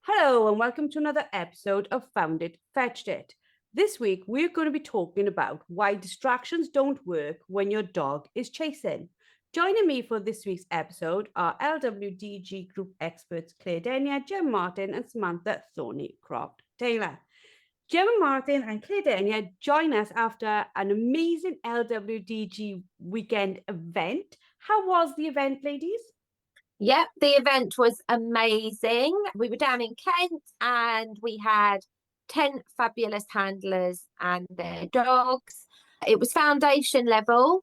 Hello and welcome to another episode of Found It, Fetched It. This week we're going to be talking about why distractions don't work when your dog is chasing. Joining me for this week's episode are LWDG group experts Claire Denia, Gemma Martin and Samantha Thorneycroft-Taylor. Gemma Martin and Claire Denia join us after an amazing LWDG weekend event. How was the event, ladies? Yep, the event was amazing. We were down in Kent and we had 10 fabulous handlers and their dogs. It was foundation level.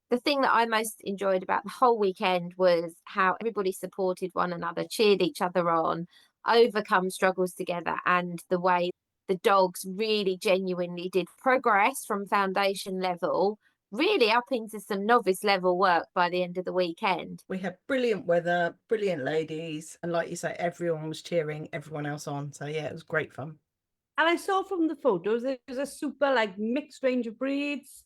The thing that I most enjoyed about the whole weekend was how everybody supported one another, cheered each other on, overcome struggles together, and the way the dogs really genuinely did progress from foundation level really up into some novice level work by the end of the weekend. We had brilliant weather, brilliant ladies, and like you say, everyone was cheering everyone else on. So yeah, it was great fun. And I saw from the photos, it was a super mixed range of breeds.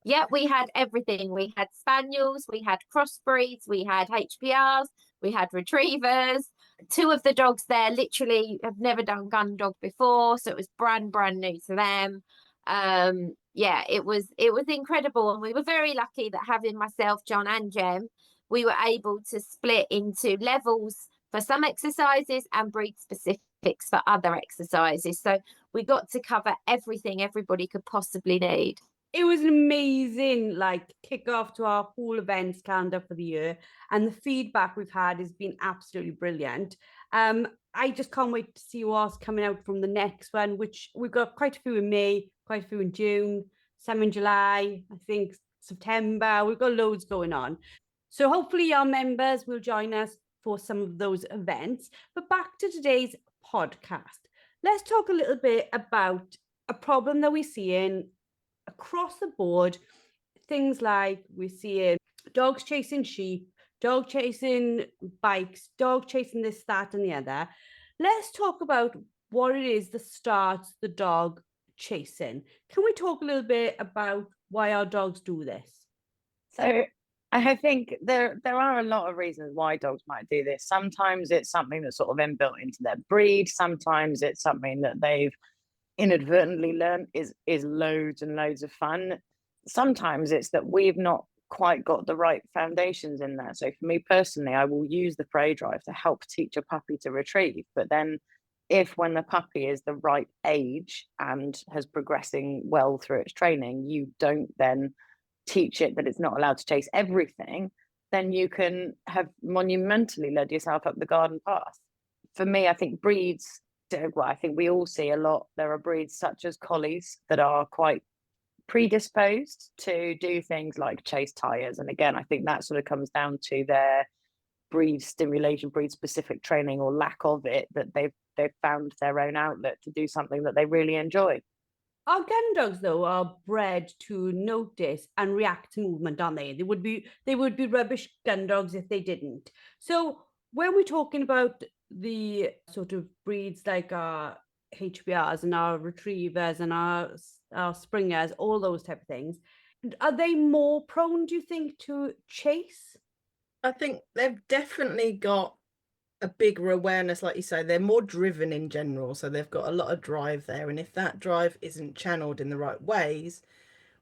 Yeah, we had everything. We had spaniels, we had crossbreeds, we had HPRs, we had retrievers. Two of the dogs there literally have never done gun dog before, so it was brand new to them. Yeah, it was incredible, and we were very lucky that having myself, John and Jem, we were able to split into levels for some exercises and breed specifics for other exercises. So we got to cover everything everybody could possibly need. It was an amazing kick-off to our whole events calendar for the year, and the feedback we've had has been absolutely brilliant. I just can't wait to see what's coming out from the next one, which we've got quite a few in May, quite a few in June, some in July, I think September. We've got loads going on. So hopefully our members will join us for some of those events. But back to today's podcast. Let's talk a little bit about a problem that we see in across the board. Things like we're seeing dogs chasing sheep, dog chasing bikes, dog chasing this, that, and the other. Let's talk about what it is that starts the dog chasing. Can we talk a little bit about why our dogs do this? So I think there are a lot of reasons why dogs might do this. Sometimes it's something that's sort of inbuilt into their breed. Sometimes it's something that they've inadvertently learned is loads and loads of fun. Sometimes it's that we've not quite got the right foundations in there. So for me personally, I will use the prey drive to help teach a puppy to retrieve. But then when the puppy is the right age and has progressing well through its training, you don't then teach it that it's not allowed to chase everything, then you can have monumentally led yourself up the garden path. For me, I think breeds, well, I think we all see a lot. There are breeds such as collies that are quite predisposed to do things like chase tires. And again, I think that sort of comes down to their breed stimulation, breed specific training or lack of it, that they've found their own outlet to do something that they really enjoy. Our gun dogs, though, are bred to notice and react to movement, aren't they? They would be rubbish gun dogs if they didn't. So when we're talking about the sort of breeds like our HBRs and our retrievers and our springers, all those type of things, are they more prone, do you think, to chase? I think they've definitely got a bigger awareness, like you say. They're more driven in general, so they've got a lot of drive there, and if that drive isn't channeled in the right ways,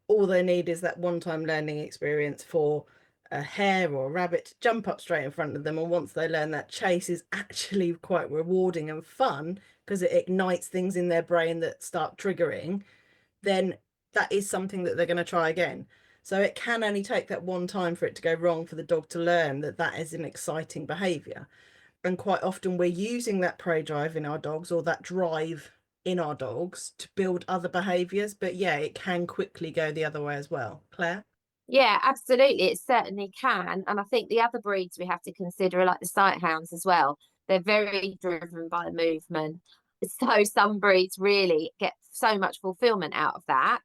all they need is that one-time learning experience for a hare or a rabbit to jump up straight in front of them. And once they learn that chase is actually quite rewarding and fun because it ignites things in their brain that start triggering, then that is something that they're going to try again. So it can only take that one time for it to go wrong for the dog to learn that that is an exciting behavior. And quite often we're using that prey drive in our dogs, or that drive in our dogs, to build other behaviors. But yeah, it can quickly go the other way as well. Claire? Yeah, absolutely. It certainly can. And I think the other breeds we have to consider are like the sight hounds as well. They're very driven by movement. So some breeds really get so much fulfillment out of that.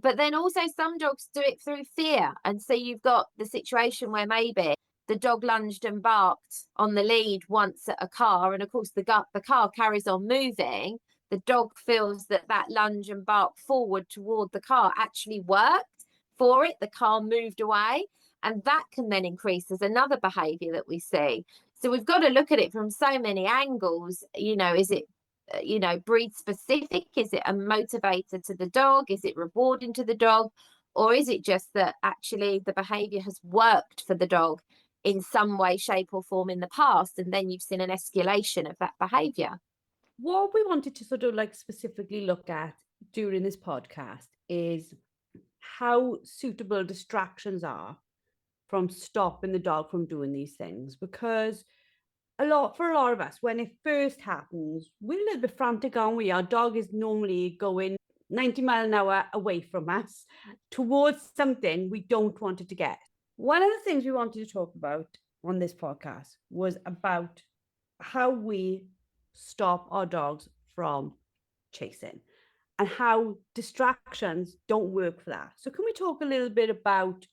But then also some dogs do it through fear. And so you've got the situation where maybe the dog lunged and barked on the lead once at a car. And of course, the car carries on moving. the dog feels that that lunge and bark forward toward the car actually worked for it. The car moved away, and that can then increase as another behavior that we see. So we've got to look at it from so many angles. Is it breed specific? Is it a motivator to the dog? Is it rewarding to the dog? Or is it just that actually the behavior has worked for the dog in some way, shape or form in the past, and then you've seen an escalation of that behavior? What we wanted to sort of like specifically look at during this podcast is how suitable distractions are from stopping the dog from doing these things, because for a lot of us, when it first happens, we're a little bit frantic, aren't we? Our dog is normally going 90 miles an hour away from us towards something we don't want it to get. One of the things we wanted to talk about on this podcast was about how we stop our dogs from chasing and how distractions don't work for that. So can we talk a little bit about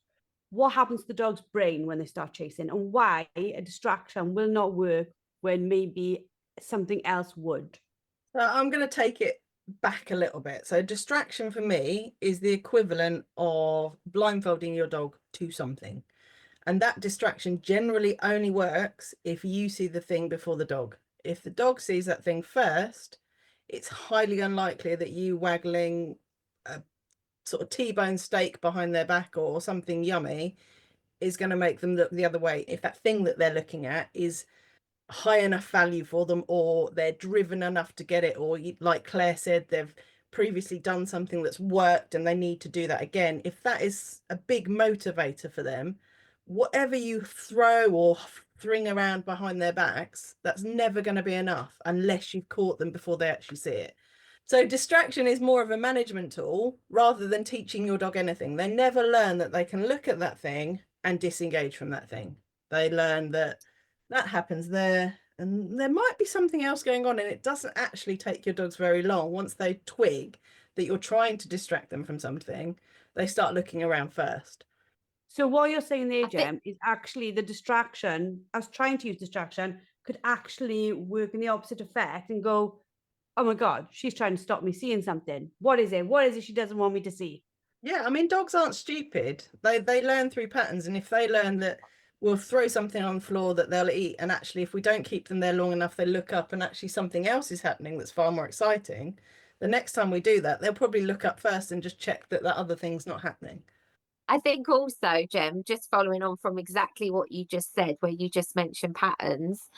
what happens to the dog's brain when they start chasing, and why a distraction will not work when maybe something else would? So I'm going to take it back a little bit. So distraction for me is the equivalent of blindfolding your dog to something. And that distraction generally only works if you see the thing before the dog. If the dog sees that thing first, it's highly unlikely that you waggling a sort of T-bone steak behind their back or something yummy is going to make them look the other way. If that thing that they're looking at is high enough value for them, or they're driven enough to get it, or like Claire said, they've previously done something that's worked and they need to do that again. If that is a big motivator for them, whatever you throw or fling around behind their backs, that's never going to be enough unless you've caught them before they actually see it. So distraction is more of a management tool rather than teaching your dog anything. They never learn that they can look at that thing and disengage from that thing. They learn that happens there and there might be something else going on, and it doesn't actually take your dogs very long. Once they twig that you're trying to distract them from something, they start looking around first. So what you're saying there, Gem, is actually the distraction, us trying to use distraction, could actually work in the opposite effect and go, oh my God, she's trying to stop me seeing something. What is it? What is it she doesn't want me to see? Yeah, I mean, dogs aren't stupid. They learn through patterns. And if they learn that we'll throw something on the floor that they'll eat, and actually if we don't keep them there long enough, they look up and actually something else is happening that's far more exciting, the next time we do that, they'll probably look up first and just check that that other thing's not happening. I think also, Gem, just following on from exactly what you just said, where you just mentioned patterns,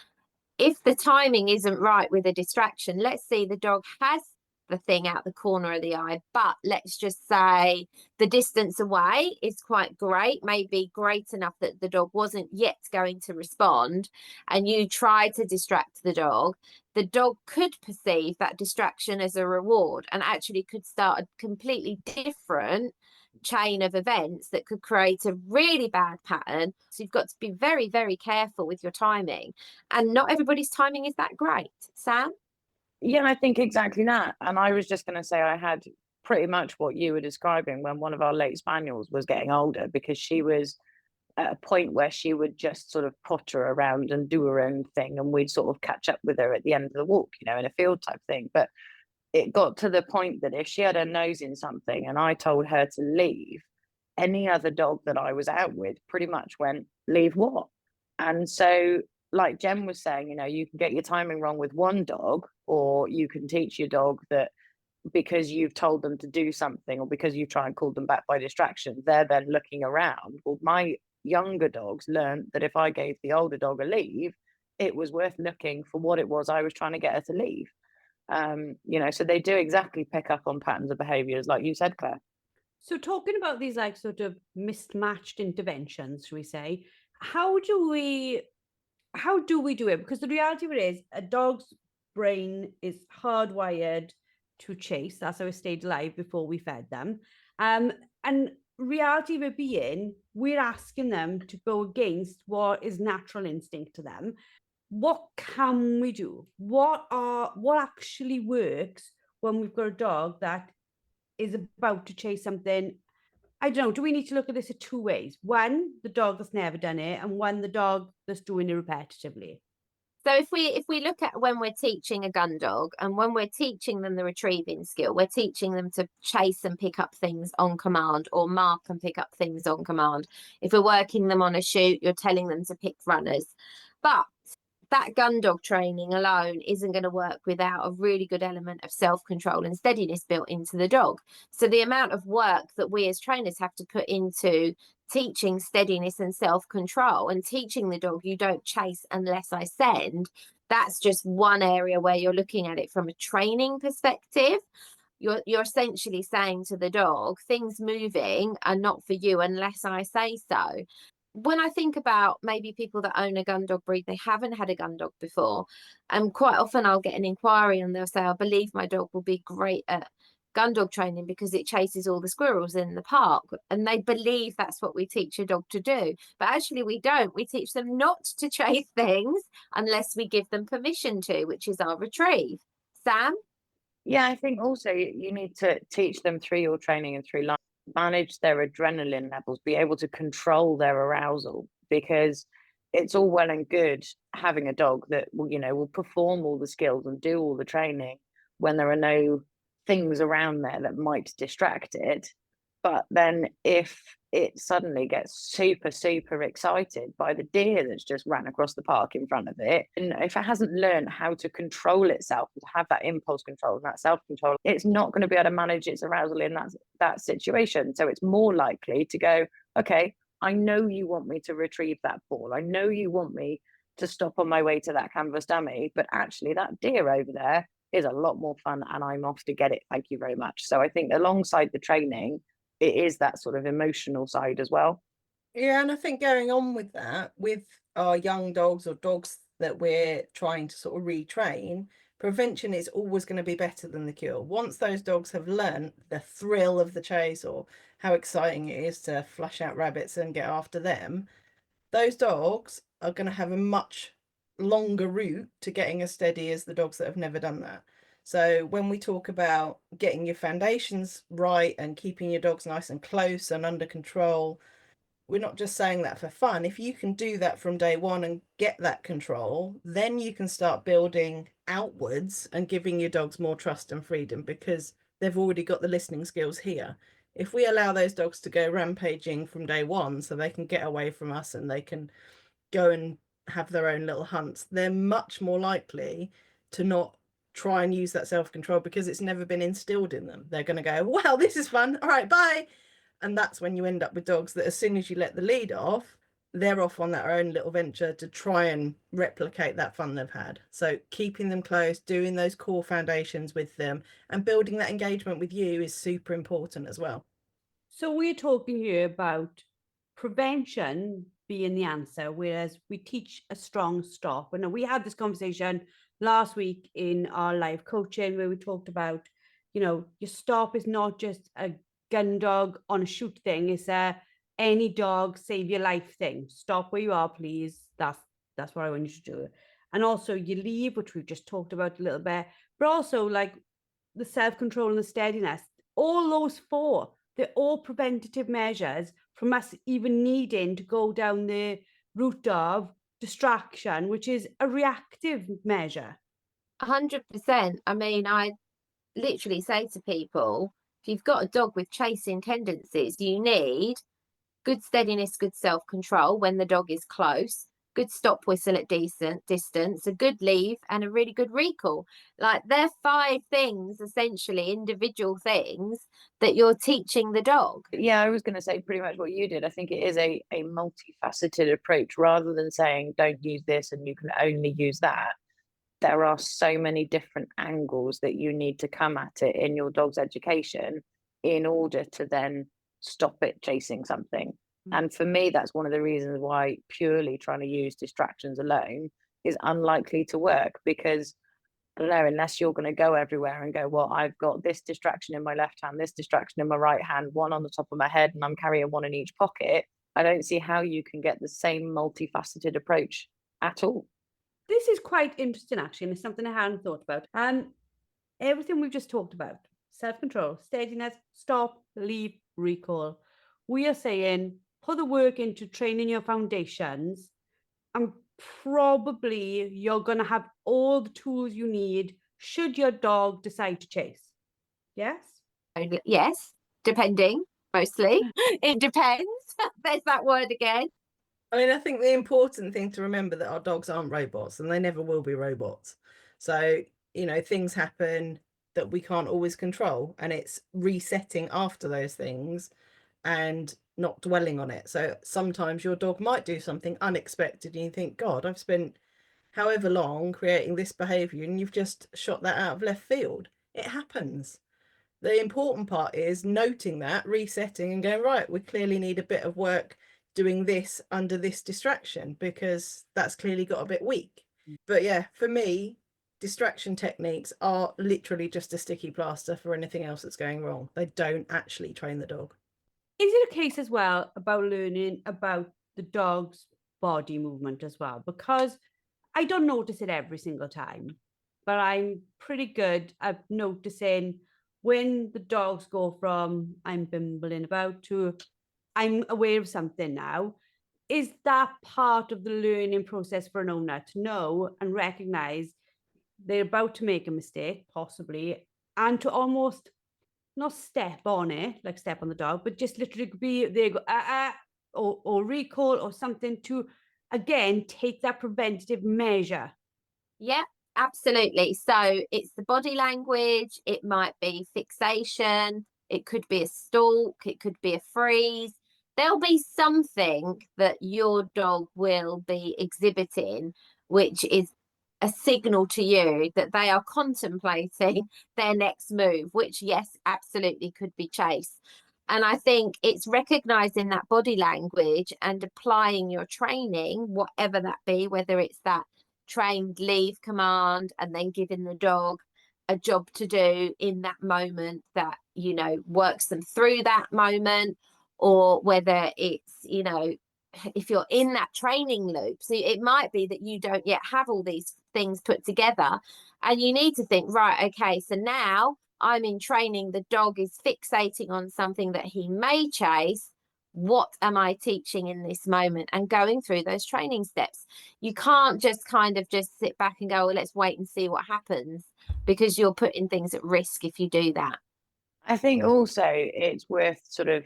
if the timing isn't right with a distraction, let's say the dog has the thing out the corner of the eye, but let's just say the distance away is quite great, maybe great enough that the dog wasn't yet going to respond, and you try to distract the dog could perceive that distraction as a reward and actually could start a completely different chain of events that could create a really bad pattern. So you've got to be very, very careful with your timing, and not everybody's timing is that great. Sam? Yeah, I think exactly that. And I was just going to say I had pretty much what you were describing when one of our late spaniels was getting older, because she was at a point where she would just sort of potter around and do her own thing, and we'd sort of catch up with her at the end of the walk, in a field type thing. But it got to the point that if she had her nose in something and I told her to leave, any other dog that I was out with pretty much went, leave what? And so, like Jem was saying, you can get your timing wrong with one dog, or you can teach your dog that because you've told them to do something, or because you try and call them back by distraction, they're then looking around. Well, my younger dogs learned that if I gave the older dog a leave, it was worth looking for what it was I was trying to get her to leave. So they do exactly pick up on patterns of behaviors, like you said, Claire. So talking about these like sort of mismatched interventions, should we say, how do we do it? Because the reality of it is a dog's brain is hardwired to chase. That's how it stayed alive before we fed them. And reality of it being, we're asking them to go against what is natural instinct to them. What can we do? What actually works when we've got a dog that is about to chase something? I don't know. Do we need to look at this in two ways? One, the dog that's never done it, and one, the dog that's doing it repetitively. So if we look at when we're teaching a gun dog and when we're teaching them the retrieving skill, we're teaching them to chase and pick up things on command, or mark and pick up things on command. If we're working them on a shoot, you're telling them to pick runners. But that gun dog training alone isn't going to work without a really good element of self-control and steadiness built into the dog. So the amount of work that we as trainers have to put into teaching steadiness and self-control and teaching the dog you don't chase unless I send, that's just one area where you're looking at it from a training perspective. You're essentially saying to the dog, things moving are not for you unless I say so. When I think about maybe people that own a gun dog breed, they haven't had a gun dog before, and quite often I'll get an inquiry and they'll say, I believe my dog will be great at gun dog training because it chases all the squirrels in the park, and they believe that's what we teach a dog to do, but actually we don't. We teach them not to chase things unless we give them permission to, which is our retrieve. Sam? Yeah, I think also you need to teach them through your training and through life, manage their adrenaline levels, be able to control their arousal, because it's all well and good having a dog that will, will perform all the skills and do all the training when there are no things around there that might distract it. But then if it suddenly gets super, super excited by the deer that's just ran across the park in front of it, and if it hasn't learned how to control itself, to have that impulse control and that self-control, it's not going to be able to manage its arousal in that situation. So it's more likely to go, okay, I know you want me to retrieve that ball. I know you want me to stop on my way to that canvas dummy, but actually that deer over there is a lot more fun and I'm off to get it. Thank you very much. So I think alongside the training, it is that sort of emotional side as well. Yeah, and I think going on with that, with our young dogs or dogs that we're trying to sort of retrain, prevention is always going to be better than the cure. Once those dogs have learned the thrill of the chase or how exciting it is to flush out rabbits and get after them, those dogs are going to have a much longer route to getting as steady as the dogs that have never done that. So when we talk about getting your foundations right and keeping your dogs nice and close and under control, we're not just saying that for fun. If you can do that from day one and get that control, then you can start building outwards and giving your dogs more trust and freedom because they've already got the listening skills here. If we allow those dogs to go rampaging from day one so they can get away from us and they can go and have their own little hunts, they're much more likely to not try and use that self-control because it's never been instilled in them. They're going to go, well, this is fun. All right, bye. And that's when you end up with dogs that as soon as you let the lead off, they're off on their own little venture to try and replicate that fun they've had. So keeping them close, doing those core foundations with them and building that engagement with you is super important as well. So we're talking here about prevention being the answer, whereas we teach a strong stop. And we had this conversation last week in our live coaching where we talked about, your stop is not just a gun dog on a shoot thing. It's any dog save your life thing. Stop where you are, please. That's what I want you to do. And also you leave, which we've just talked about a little bit, but also like the self-control and the steadiness, all those four, they're all preventative measures from us even needing to go down the route of distraction, which is a reactive measure. 100%. I mean, I literally say to people, if you've got a dog with chasing tendencies, you need good steadiness, good self-control when the dog is close, good stop whistle at decent distance, a good leave, and a really good recall. Like they're 5 things, essentially individual things that you're teaching the dog. Yeah, I was going to say pretty much what you did. I think it is a multifaceted approach rather than saying don't use this and you can only use that. There are so many different angles that you need to come at it in your dog's education in order to then stop it chasing something. And for me, that's one of the reasons why purely trying to use distractions alone is unlikely to work, because I don't know, unless you're going to go everywhere and go, well, I've got this distraction in my left hand, this distraction in my right hand, one on the top of my head, and I'm carrying one in each pocket. I don't see how you can get the same multifaceted approach at all. This is quite interesting, actually, and it's something I hadn't thought about. And everything we've just talked about, self-control, steadiness, stop, leave, recall, we are saying put the work into training your foundations and probably you're going to have all the tools you need should your dog decide to chase. Yes? Yes, depending, mostly. It depends. There's that word again. I mean, I think the important thing to remember that our dogs aren't robots, and they never will be robots. So, you know, things happen that we can't always control, and it's resetting after those things and not dwelling on it. So sometimes your dog might do something unexpected and you think, God, I've spent however long creating this behavior and you've just shot that out of left field. It happens. The important part is noting that, resetting and going, right, we clearly need a bit of work doing this under this distraction because that's clearly got a bit weak. But yeah, for me, distraction techniques are literally just a sticky plaster for anything else that's going wrong. They don't actually train the dog. Is it a case as well about learning about the dog's body movement as well? Because I don't notice it every single time, but I'm pretty good at noticing when the dogs go from I'm bimbling about to I'm aware of something now. Is that part of the learning process for an owner to know and recognize they're about to make a mistake, possibly, and to almost not step on it, like step on the dog, but just literally be there, go, or recall or something to, again, take that preventative measure? Yeah, absolutely. So it's the body language, it might be fixation, it could be a stalk, it could be a freeze. There'll be something that your dog will be exhibiting, which is a signal to you that they are contemplating their next move, which, yes, absolutely could be chase. And I think it's recognizing that body language and applying your training, whatever that be, whether it's that trained leave command and then giving the dog a job to do in that moment that, you know, works them through that moment, or whether it's, you know, if you're in that training loop. So it might be that you don't yet have all these things put together and you need to think, right, okay, so now I'm in training, the dog is fixating on something that he may chase. What am I teaching in this moment? And going through those training steps. You can't just kind of just sit back and go, well, let's wait and see what happens, because you're putting things at risk if you do that. I think also it's worth sort of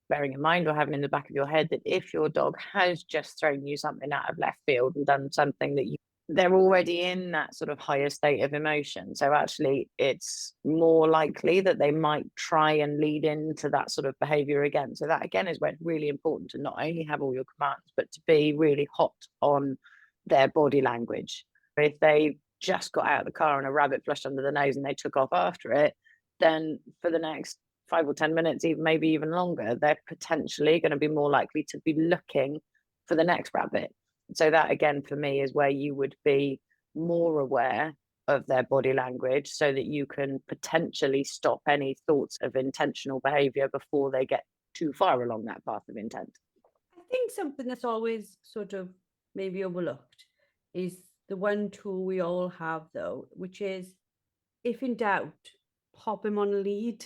bearing in mind or having in the back of your head that if your dog has just thrown you something out of left field and done something that they're already in that sort of higher state of emotion. So actually it's more likely that they might try and lead into that sort of behavior again. So that again is where it's really important to not only have all your commands, but to be really hot on their body language. If they just got out of the car and a rabbit flushed under the nose and they took off after it, then for the next 5 or 10 minutes, even maybe even longer, they're potentially going to be more likely to be looking for the next rabbit. So that again for me is where you would be more aware of their body language so that you can potentially stop any thoughts of intentional behavior before they get too far along that path of intent. I think something that's always sort of maybe overlooked is the one tool we all have though, which is, if in doubt, pop him on a lead.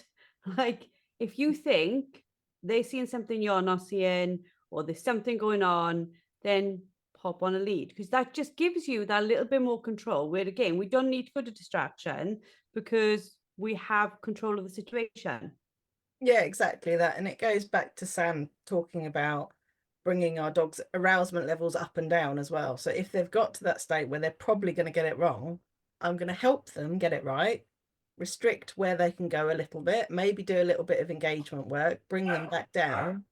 Like if you think they're seeing something you're not seeing or there's something going on, then pop on a lead, because that just gives you that little bit more control, where again we don't need to go to distraction because we have control of the situation. Yeah, exactly that. And it goes back to Sam talking about bringing our dogs' arousement levels up and down as well. So if they've got to that state where they're probably going to get it wrong, I'm going to help them get it right, restrict where they can go a little bit, maybe do a little bit of engagement work, bring them back down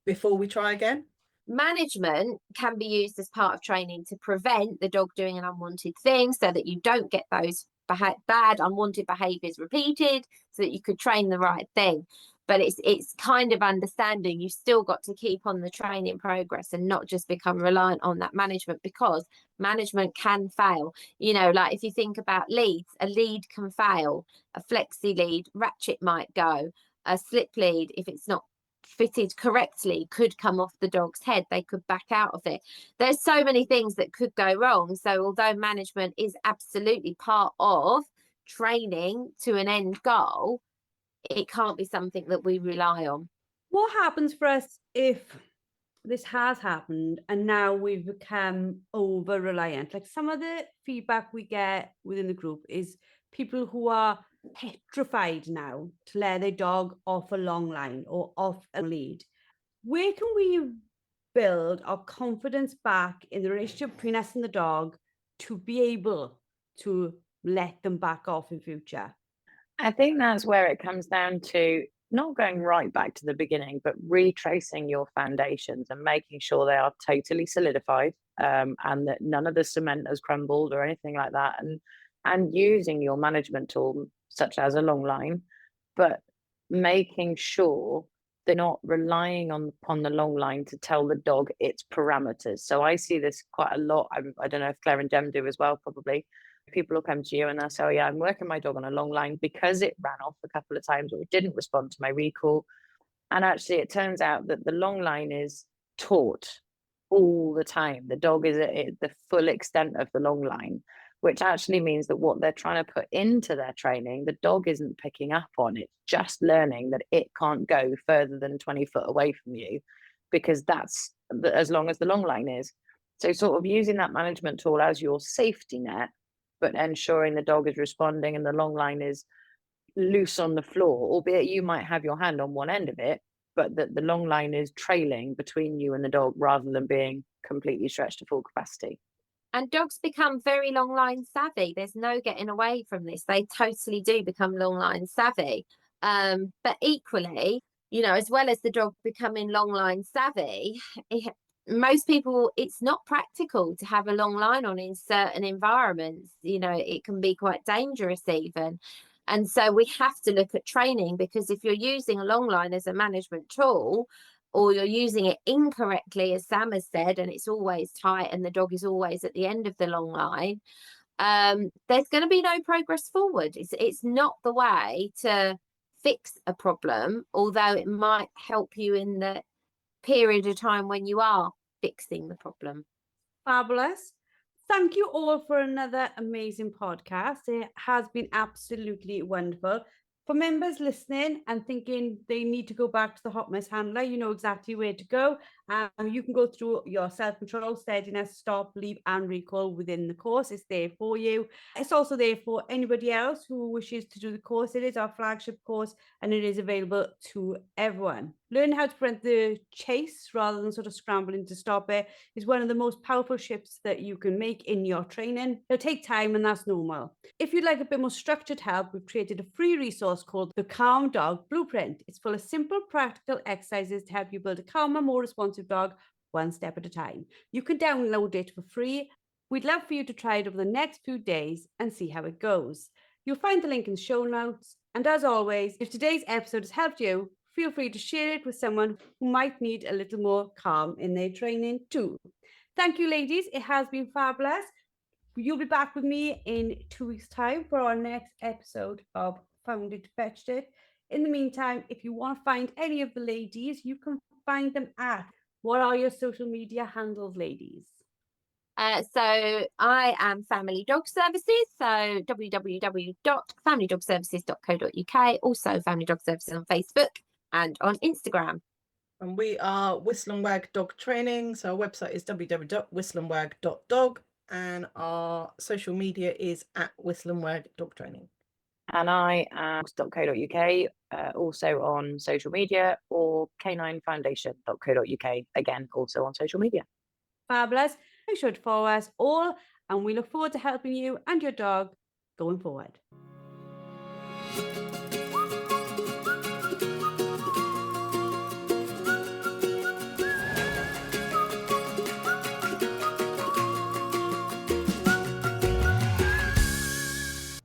before we try again. Management can be used as part of training to prevent the dog doing an unwanted thing so that you don't get those bad unwanted behaviors repeated, so that you could train the right thing. But it's kind of understanding you've still got to keep on the training progress and not just become reliant on that management, because management can fail. You know, like if you think about leads, a lead can fail, a flexi lead, ratchet might go, a slip lead, if it's not fitted correctly, could come off the dog's head, they could back out of it. There's so many things that could go wrong. So although management is absolutely part of training to an end goal, it can't be something that we rely on. What happens for us if this has happened and now we've become over reliant. Like some of the feedback we get within the group is people who are petrified now to let their dog off a long line or off a lead. Where can we build our confidence back in the relationship between us and the dog to be able to let them back off in future? I think that's where it comes down to not going right back to the beginning, but retracing your foundations and making sure they are totally solidified, and that none of the cement has crumbled or anything like that, and using your management tool such as a long line, but making sure they're not relying upon the long line to tell the dog its parameters. So I see this quite a lot. I don't know if Claire and Jem do as well, probably. People will come to you and they'll say, oh yeah, I'm working my dog on a long line because it ran off a couple of times or it didn't respond to my recall. And actually it turns out that the long line is taught all the time. The dog is at the full extent of the long line, which actually means that what they're trying to put into their training, the dog isn't picking up on. It's just learning that it can't go further than 20 foot away from you, because that's as long as the long line is. So sort of using that management tool as your safety net, but ensuring the dog is responding and the long line is loose on the floor, albeit you might have your hand on one end of it, but that the long line is trailing between you and the dog rather than being completely stretched to full capacity. And dogs become very long line savvy. There's no getting away from this. They totally do become long line savvy. But equally, as well as the dog becoming long line savvy, most people, it's not practical to have a long line on in certain environments. It can be quite dangerous even. And so we have to look at training, because if you're using a long line as a management tool, or you're using it incorrectly, as Sam has said, and it's always tight and the dog is always at the end of the long line, there's going to be no progress forward. It's not the way to fix a problem, although it might help you in the period of time when you are fixing the problem. Fabulous. Thank you all for another amazing podcast. It has been absolutely wonderful. For members listening and thinking they need to go back to the hot mess handler, you know exactly where to go. You can go through your self-control, steadiness, stop, leap, and recall within the course. It's there for you. It's also there for anybody else who wishes to do the course. It is our flagship course and it is available to everyone. Learning how to prevent the chase rather than sort of scrambling to stop it is one of the most powerful shifts that you can make in your training. It'll take time and that's normal. If you'd like a bit more structured help, we've created a free resource called the Calm Dog Blueprint. It's full of simple, practical exercises to help you build a calmer, more responsive dog one step at a time. You can download it for free. We'd love for you to try it over the next few days and see how it goes. You'll find the link in the show notes. And as always, if today's episode has helped you, feel free to share it with someone who might need a little more calm in their training too. Thank you, ladies. It has been fabulous. You'll be back with me in 2 weeks' time for our next episode of Found It, Fetched It. In the meantime, if you want to find any of the ladies, you can find them at, what are your social media handles, ladies? So I am Family Dog Services, so www.familydogservices.co.uk, also Family Dog Services on Facebook and on Instagram. And we are Whistle and Wag Dog Training, so our website is www.whistleandwag.dog, and our social media is at Whistle and Wag Dog Training. And I am .co.uk, also on social media, or caninefoundation.co.uk, again, also on social media. Fabulous. Make sure to follow us all, and we look forward to helping you and your dog going forward.